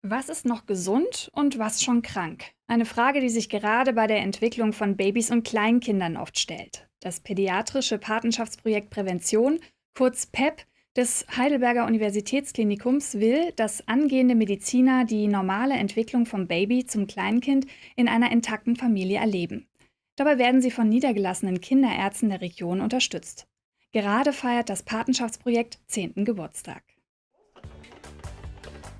Was ist noch gesund und was schon krank? Eine Frage, die sich gerade bei der Entwicklung von Babys und Kleinkindern oft stellt. Das pädiatrische Patenschaftsprojekt Prävention, kurz PEP, des Heidelberger Universitätsklinikums will, dass angehende Mediziner die normale Entwicklung vom Baby zum Kleinkind in einer intakten Familie erleben. Dabei werden sie von niedergelassenen Kinderärzten der Region unterstützt. Gerade feiert das Patenschaftsprojekt 10. Geburtstag.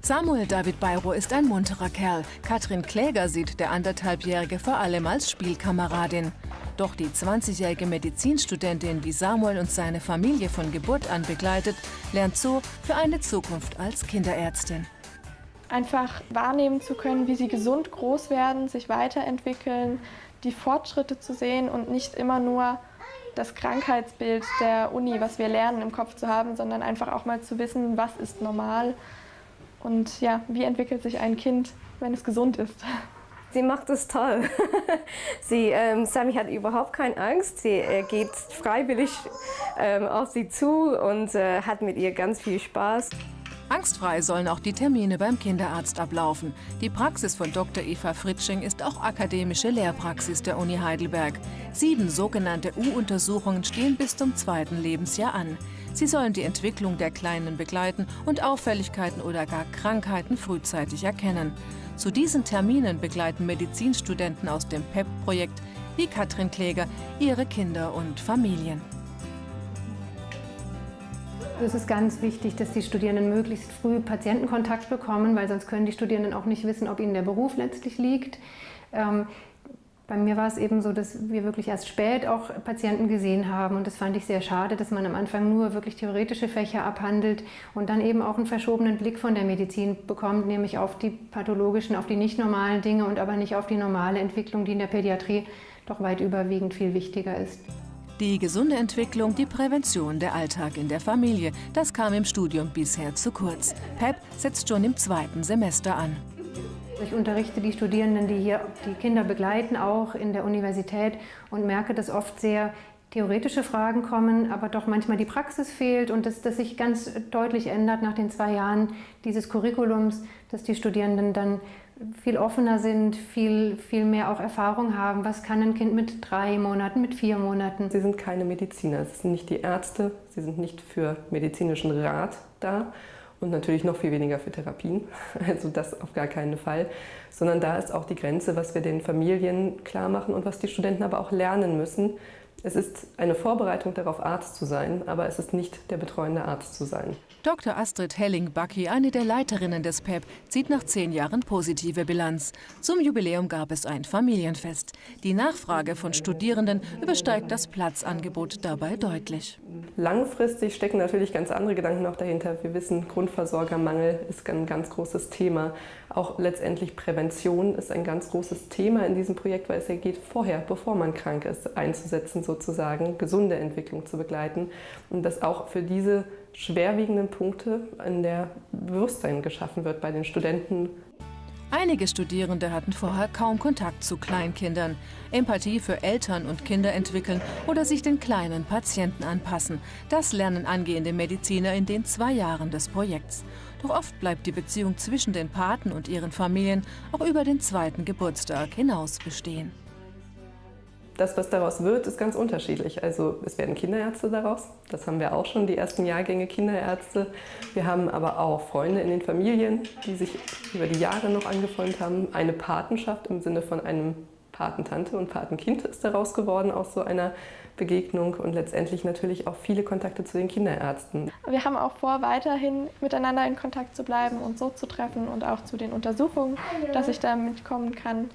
Samuel David Bayro ist ein munterer Kerl. Katrin Kläger sieht der anderthalbjährige vor allem als Spielkameradin. Doch die 20-jährige Medizinstudentin, die Samuel und seine Familie von Geburt an begleitet, lernt so für eine Zukunft als Kinderärztin. Einfach wahrnehmen zu können, wie sie gesund groß werden, sich weiterentwickeln, die Fortschritte zu sehen und nicht immer nur das Krankheitsbild der Uni, was wir lernen, im Kopf zu haben, sondern einfach auch mal zu wissen, was ist normal und ja, wie entwickelt sich ein Kind, wenn es gesund ist. Sie macht es toll. Sammy hat überhaupt keine Angst. Sie geht freiwillig auf sie zu und hat mit ihr ganz viel Spaß. Angstfrei sollen auch die Termine beim Kinderarzt ablaufen. Die Praxis von Dr. Eva Fritsching ist auch akademische Lehrpraxis der Uni Heidelberg. 7 sogenannte U-Untersuchungen stehen bis zum 2. Lebensjahr an. Sie sollen die Entwicklung der Kleinen begleiten und Auffälligkeiten oder gar Krankheiten frühzeitig erkennen. Zu diesen Terminen begleiten Medizinstudenten aus dem PEP-Projekt wie Katrin Kläger ihre Kinder und Familien. Es ist ganz wichtig, dass die Studierenden möglichst früh Patientenkontakt bekommen, weil sonst können die Studierenden auch nicht wissen, ob ihnen der Beruf letztlich liegt. Bei mir war es eben so, dass wir wirklich erst spät auch Patienten gesehen haben und das fand ich sehr schade, dass man am Anfang nur wirklich theoretische Fächer abhandelt und dann eben auch einen verschobenen Blick von der Medizin bekommt, nämlich auf die pathologischen, auf die nicht normalen Dinge und aber nicht auf die normale Entwicklung, die in der Pädiatrie doch weit überwiegend viel wichtiger ist. Die gesunde Entwicklung, die Prävention, der Alltag in der Familie, das kam im Studium bisher zu kurz. PEP setzt schon im 2. Semester an. Ich unterrichte die Studierenden, die hier die Kinder begleiten, auch in der Universität und merke, dass oft sehr theoretische Fragen kommen, aber doch manchmal die Praxis fehlt und dass das sich ganz deutlich ändert nach den 2 Jahren dieses Curriculums, dass die Studierenden dann viel offener sind, viel mehr auch Erfahrung haben. Was kann ein Kind mit 3 Monaten, mit 4 Monaten? Sie sind keine Mediziner, sie sind nicht die Ärzte, sie sind nicht für medizinischen Rat da und natürlich noch viel weniger für Therapien, also das auf gar keinen Fall, sondern da ist auch die Grenze, was wir den Familien klar machen und was die Studenten aber auch lernen müssen. Es ist eine Vorbereitung darauf, Arzt zu sein, aber es ist nicht der betreuende Arzt zu sein. Dr. Astrid Helling-Backi, eine der Leiterinnen des PEP, zieht nach 10 Jahren positive Bilanz. Zum Jubiläum gab es ein Familienfest. Die Nachfrage von Studierenden übersteigt das Platzangebot dabei deutlich. Langfristig stecken natürlich ganz andere Gedanken noch dahinter. Wir wissen, Grundversorgermangel ist ein ganz großes Thema. Auch letztendlich Prävention ist ein ganz großes Thema in diesem Projekt, weil es ja geht vorher, bevor man krank ist, einzusetzen sozusagen, gesunde Entwicklung zu begleiten und dass auch für diese schwerwiegenden Punkte in der Bewusstsein geschaffen wird bei den Studenten. Einige Studierende hatten vorher kaum Kontakt zu Kleinkindern. Empathie für Eltern und Kinder entwickeln oder sich den kleinen Patienten anpassen. Das lernen angehende Mediziner in den 2 Jahren des Projekts. Doch oft bleibt die Beziehung zwischen den Paten und ihren Familien auch über den 2. Geburtstag hinaus bestehen. Das, was daraus wird, ist ganz unterschiedlich. Also es werden Kinderärzte daraus, das haben wir auch schon, die ersten Jahrgänge Kinderärzte. Wir haben aber auch Freunde in den Familien, die sich über die Jahre noch angefreundet haben. Eine Patenschaft im Sinne von einem Patentante und Patenkind ist daraus geworden aus so einer Begegnung und letztendlich natürlich auch viele Kontakte zu den Kinderärzten. Wir haben auch vor, weiterhin miteinander in Kontakt zu bleiben und so zu treffen und auch zu den Untersuchungen, dass ich da mitkommen kann.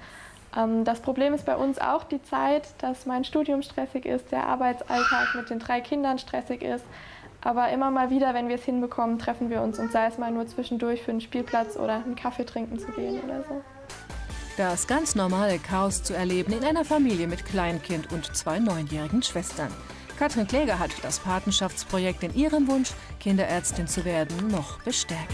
Das Problem ist bei uns auch die Zeit, dass mein Studium stressig ist, der Arbeitsalltag mit den 3 Kindern stressig ist. Aber immer mal wieder, wenn wir es hinbekommen, treffen wir uns und sei es mal nur zwischendurch für einen Spielplatz oder einen Kaffee trinken zu gehen oder so. Das ganz normale Chaos zu erleben in einer Familie mit Kleinkind und 2 9-jährigen Schwestern. Katrin Kläger hat das Patenschaftsprojekt in ihrem Wunsch, Kinderärztin zu werden, noch bestärkt.